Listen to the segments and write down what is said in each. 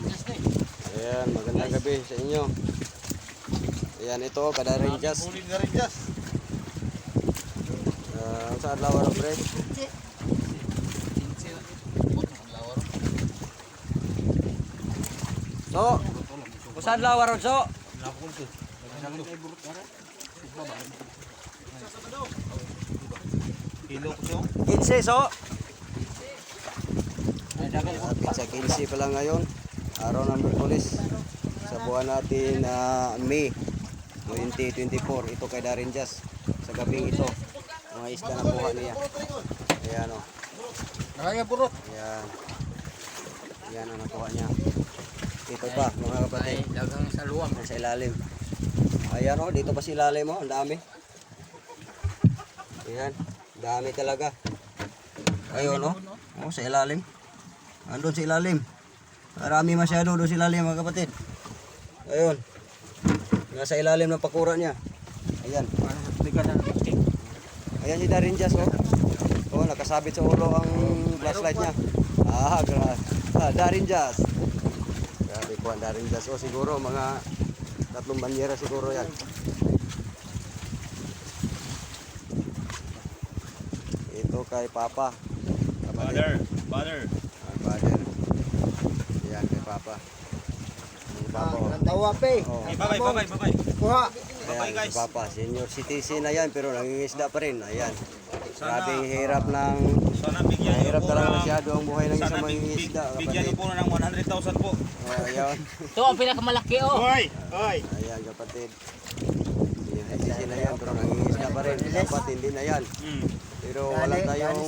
Ayan, magandang gabi sa inyo. Ayan, ito, Kadarinjas. Saan lawar ang break? So, saan lawar ang so? Kinse so? Sa 15 pa lang ngayon, araw ng Merkulis, sa buwan natin May 2024. Ito kay Darinjas, sa gabing ito, mga isda na buha niya. Ayan o. Ayan. Ayan ang nakuha niya. Ito pa mga kapatid, Dagang sa luwang. sa ilalim. Ayan o, dito pa sa ilalim o, ang dami. Ayan, dami talaga. Ayun o, sa ilalim. Andun sa ilalim. Marami masyado doon sa ilalim mga kapatid. Ayun. Nasa ilalim ng pakura niya. Ayan. Ayan si Darinjas oh. Oh, nakasabit sa ulo ang flashlight niya. Darinjas. Grabe ko ang Darinjas. Oh, siguro mga 3 banyera siguro yan. Ito kay Papa. Father. Father. Yan kay Papa. Ang Papa. Nandawa pe. Oh. Bye-bye. Kuha. Ayan, guys. si Papa, senior citizen na yan pero nangingisda pa rin. Ayan. Grabe hirap ng Sana bigyan niyo hirap po talaga ng masyado ang buhay ng sana isang mangingisda. bigyan niyo po ng 100,000 po. Ayan. Ito ang pinakamalaki oh. Hoy. Ayan kapatid. Senior citizen na yan pero nangingisda pa rin. Dapat hindi na yan. Pero wala tayong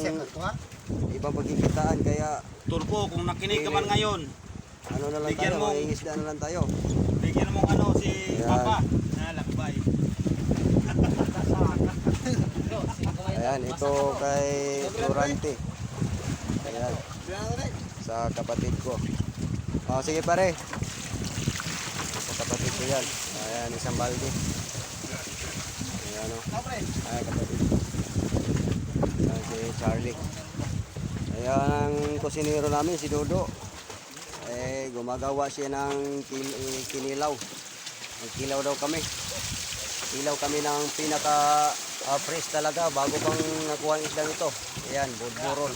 ibang pagkikitaan kaya Turpo, kung nakinig ka man ngayon, ano na lang Bigyan tayo, mo. mangingisda na lang tayo. bigyan mo si Ayan. Papa. Lakbay. Ayan, ito kay Florante. Ayan, sa kapatid ko. Oh, sige pare. Sa kapatid ko yan. Ayan, isang balde. Ayan o. Ayan, kapatid. Ayan, si Charlie. Ayan ang kusinero namin, si Dodo. Gumagawa siya ng kinilaw. Nagkilaw daw kami. Kilaw kami ng pinaka fresh talaga bago pang nakuha ang isdang ito. Ayan, budburon.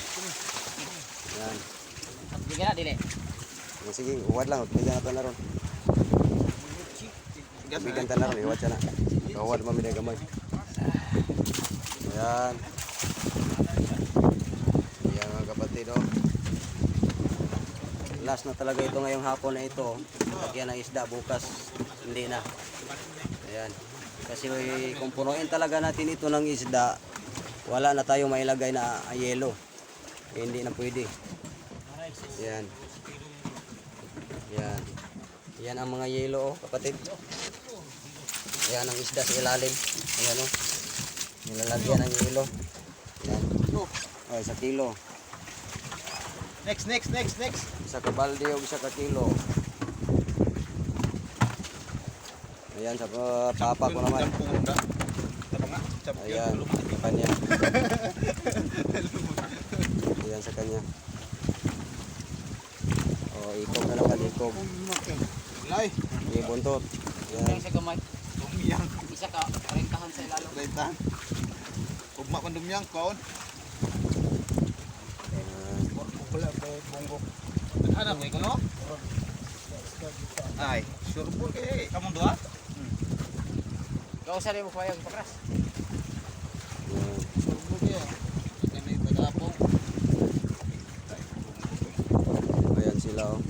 Ayan. Bigyan na dili. Sige, uwad lang. Bigyan natin na ron. Bigyan natin na ron. Iwad siya na. Uwad mami na gamay. Ayan. Ayan mga kapatid oh. Last na talaga ito ngayong hapon na ito. Lagyan ng isda bukas. Hindi na. Ayan. Kasi kung punuin talaga natin ito ng isda, wala na tayong mailagay na yelo. Hindi na pwede. Yan. Yan. Yan ang mga yelo, oh, kapatid. Yan ang isda sa ilalim. Ayan o. Nilalagyan ng yelo. Yan. Oh, 1 kilo. Next. Isa ka balde o isa ka kilo. Ayan sa papa ko naman. Ayan sa kanya. Ayan sa kanya. Oh, ikog na naman, ikog. Lay. Buntot. Yung Ayan. sa gamay. Dumyang. Isa ka rentahan sa ilalo. Rentahan. Ugma man dumyang kaon. Wala pa bongo. Anak mo ikono? Ay, sure po kay kamon doa. Kau sa rin mo payag pakras. Ayan. Sure po kay. Kani tagapo. Ayan sila oh.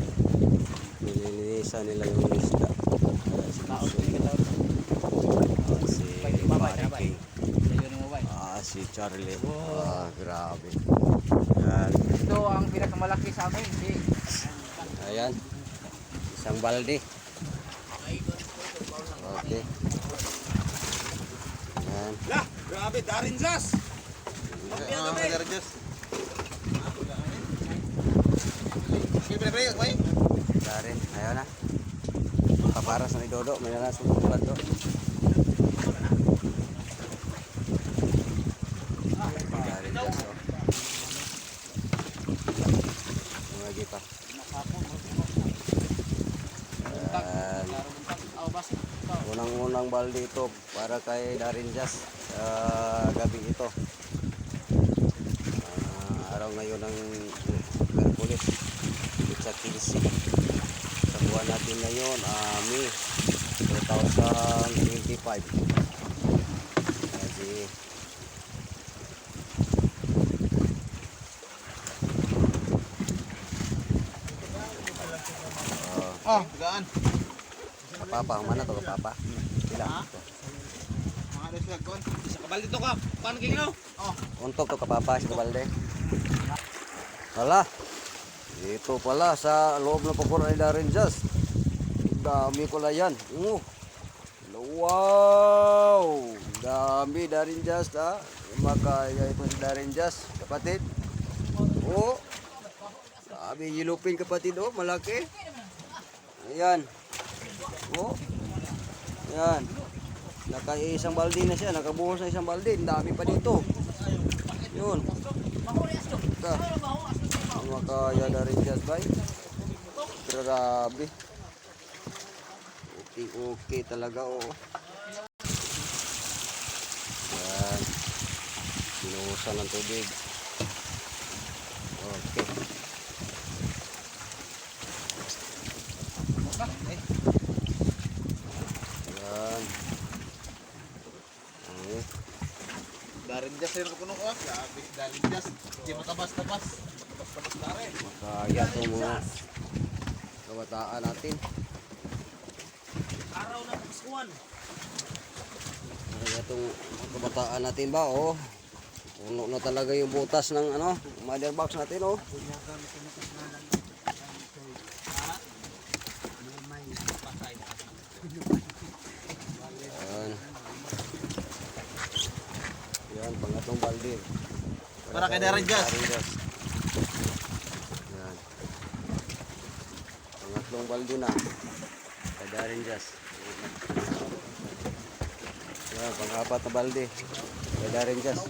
Nililinisan nila yung isda. Ayan si Lucio. Si Marike. Sayo mo bay. Si Charlie. Grabe. Ayan. Ito ang pinakamalaki sa amin si Ayan. Isang balde. Okay. Ayan. Lah, grabe Darinjas. Darinjas. Pre, bay. Darin. Ayaw na. Kaparas na ni Dodo. May nanasunod ba ito? Darin gas oh. Mga pa. Unang-unang balde ito para kay Darin Jazz sa gabi ito. Araw ngayon ng Merkulis, sa 15. Sa buwan natin ngayon, May 2025. Kasi Gaan. kapapa, mana to kapapa? Sila. Mga alas lang kon. Sa kabal dito ka. Paano kayo? Untok to kapapa sa balde. Wala. Ito pala sa loob ng pakuran ni Darin Jazz. Dami pala yan. Wow! Dami Darin Jazz ha. Makaya ito si Darin Jazz, kapatid. Oh. Dami yilupin kapatid oh, malaki. Ayan. Oh. Ayan. Naka-isang balde na siya, nakabuhos na isang balde. Ang dami pa dito. Yun. Ika. Makaya Darin Jazz bay. Grabe. Okay talaga oh. Yan. Binuhusan ng tubig. Okay. Yan. Okay. Darin Jazz rin kuno ko. Grabe si Darin Jazz. Di matabas-tabas. Matabas-tabas na rin. Makaya itong mga kabataan natin. Araw na Paskuhan. Makaya itong mga kabataan natin ba oh. Puno na talaga yung butas ng ano, mother box natin oh. Yan. Yan, pangatlong balde. Para kay Darin Jazz. Yan. Pangatlong balde na. Kay Darin Jazz. Yan, pang-apat na balde. Kay Darin Jazz.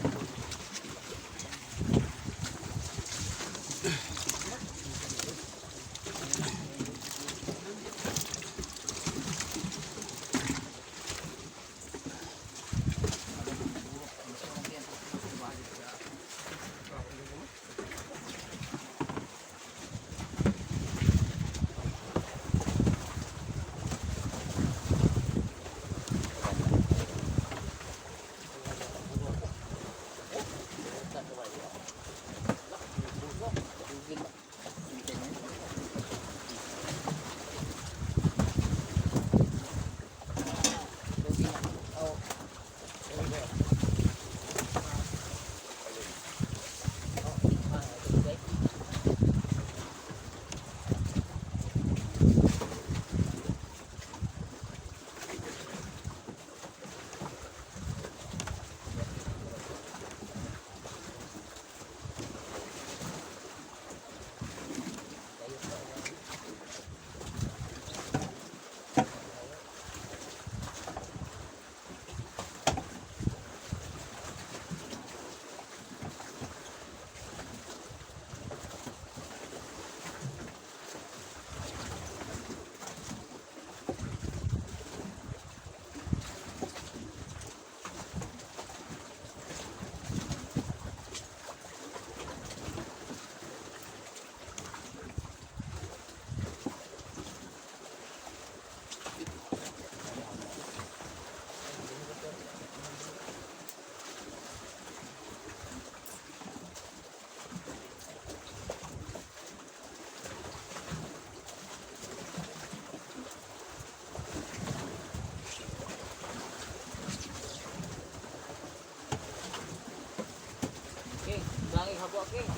Habo king.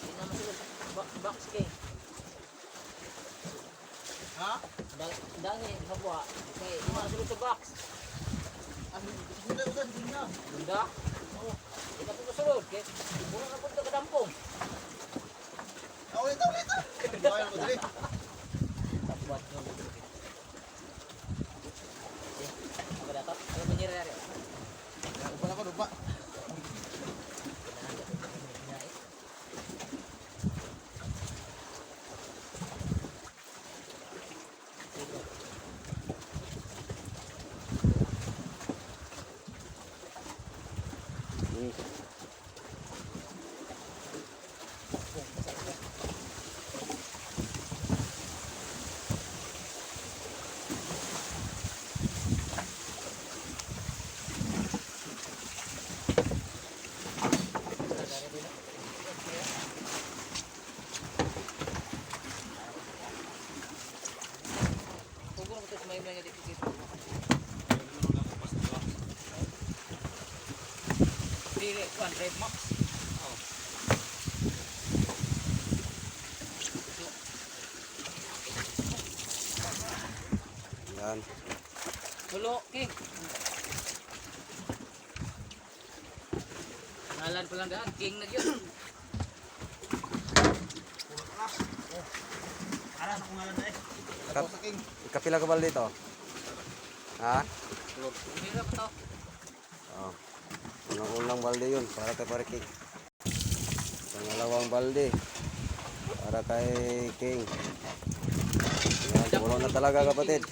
Hindi na masulod. Box king. Ha? Dangi habo. Okay, hindi na masulod sa box. Udah, guna. Bunda? Oo. Hindi na masulod. Okay. Muna na punta ka dampong. Ulit. Bayan ko dali. Tapuat nyo. Apa dapat? Ano menyerah? Lupa ako, lupa. na nga dito dito. Dili, kuan red max. Yan. Tulo, king. Ngalan pa lang daan, king na yun. Kap kapila ka balde to? Ha? Hirap to. Oh. Unang-unang balde yun para kay Parking. Pangalawang balde para kay King. Yan, puno na talaga kapatid.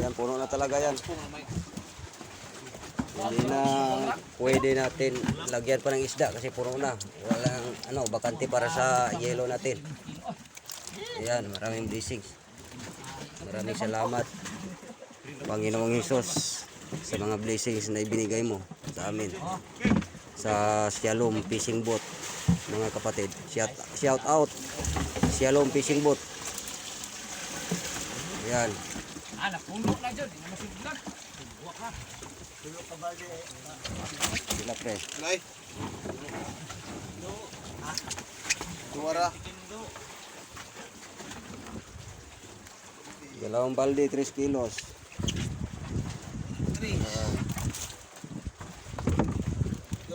Yan, puno na talaga yan. Hindi na pwede natin lagyan pa ng isda kasi puno na. Walang bakante para sa yelo natin. Yan, maraming blessings. Maraming salamat Panginoong Hesus sa mga blessings na ibinigay mo sa amin. Sa Shalom Fishing Boat, mga kapatid. Shout out Shalom Fishing Boat. Yan. Napuno na dyan, hindi na masiglan. Buwak na. Sila pre. Lay. Tuwara. Dalawang balde, 3 kilos.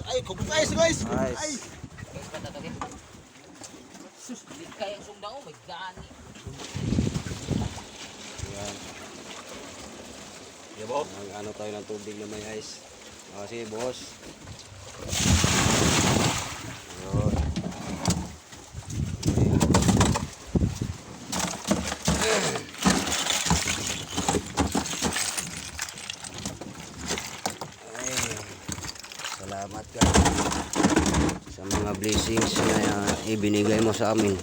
Ay, kubog guys, guys. Nice. Ay. Guys, patatagin. Sus, hindi kayang sundang oh, may gani. Yan. Yabo. Ano tayo ng tubig na may ice. Sige, boss. Yun. Ay, salamat ka sa mga blessings na ibinigay mo sa amin.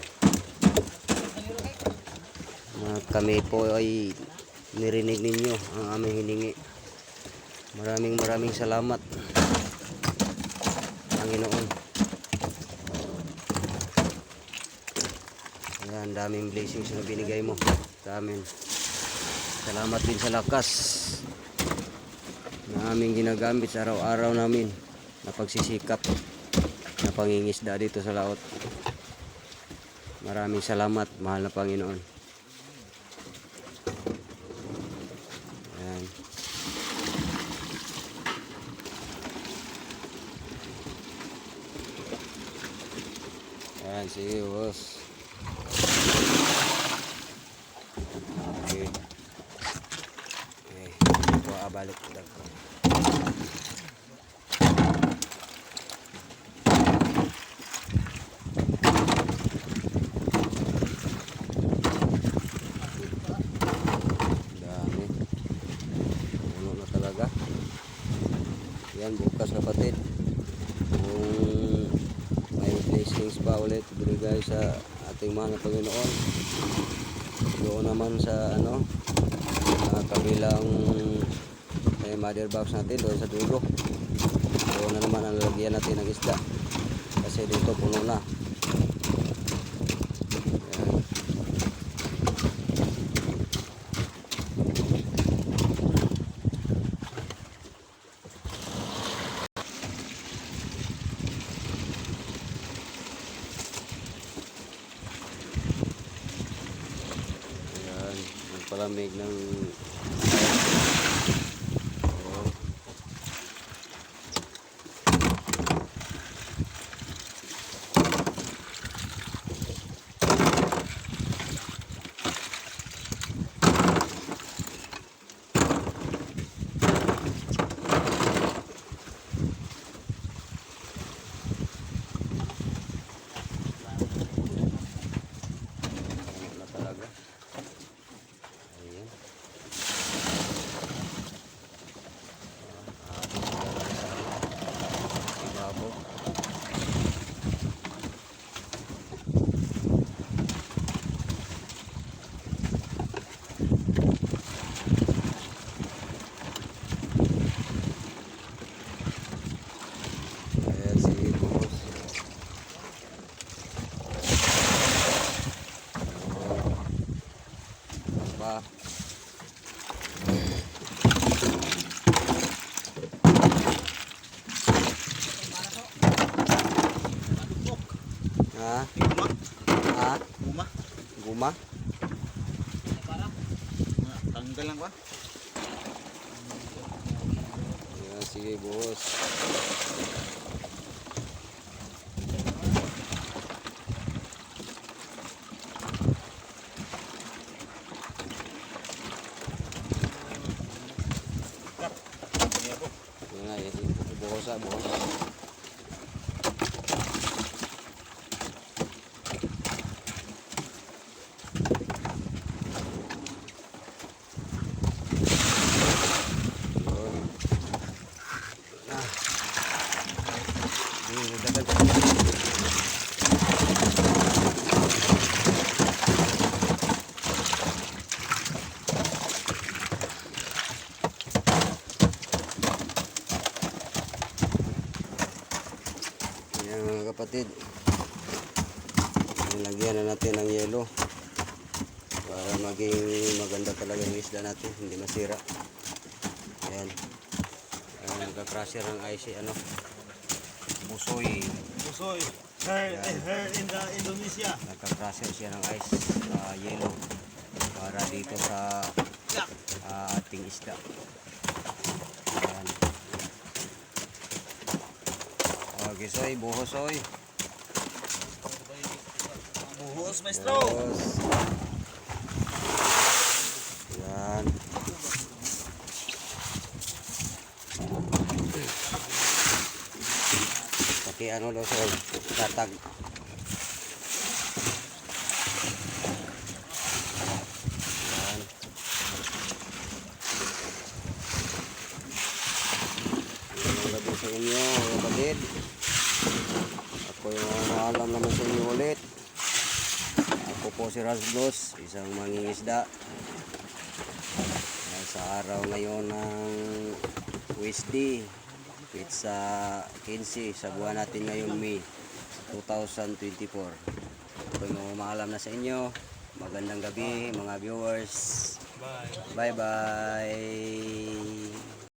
Kami po ay nirinig ninyo ang aming hiningi. Maraming salamat, Panginoon. Ayan, daming blessings na binigay mo sa amin. Salamat din sa lakas na aming ginagamit sa araw-araw namin na pagsisikap na pangingisda dito sa laot. Maraming salamat, mahal na Panginoon. Ayan. Ayan, sige boss. Okay. Okay. Balik. Dami. Ano na talaga. Yan, bukas kapatid. Kung may blessings pa ulit binigay sa ating mahal na Panginoon, doon naman sa kabilang mother box natin doon sa dulo, doon na naman ang lalagyan natin ng isda kasi dito puno na. Ayan, magpalamig ng na talaga. Ayan. Ibabaw. Ayan si boss. Pa. Gagma. Tanggal lang ba? Ayan, sige boss. Ayan na, buhos sa buhos. Ayan mga kapatid, nilagyan na natin ng yelo para maging maganda talaga yung isda natin, hindi masira. Ayan, nagka-crusher ng ice ano, busoy. Busoy. Her in the Indonesia. Nagka-crusher siya ng ice, yelo para dito sa ating isda. Ayan. Okay, soy, buhos soy. Buhos, maestro. Buhos. Ayan. Pati ano daw soy, tatag. Ayan. Ang gabi sa inyo, mga kapatid. Ako yung maalam naman sa inyo ulit. Ako po si Rasblos, isang mangingisda. Sa araw ngayon ng Wednesday, sa 15 sa buwan natin ngayon May 2024. Ako yung maalam na sa inyo. Magandang gabi mga viewers. Bye bye.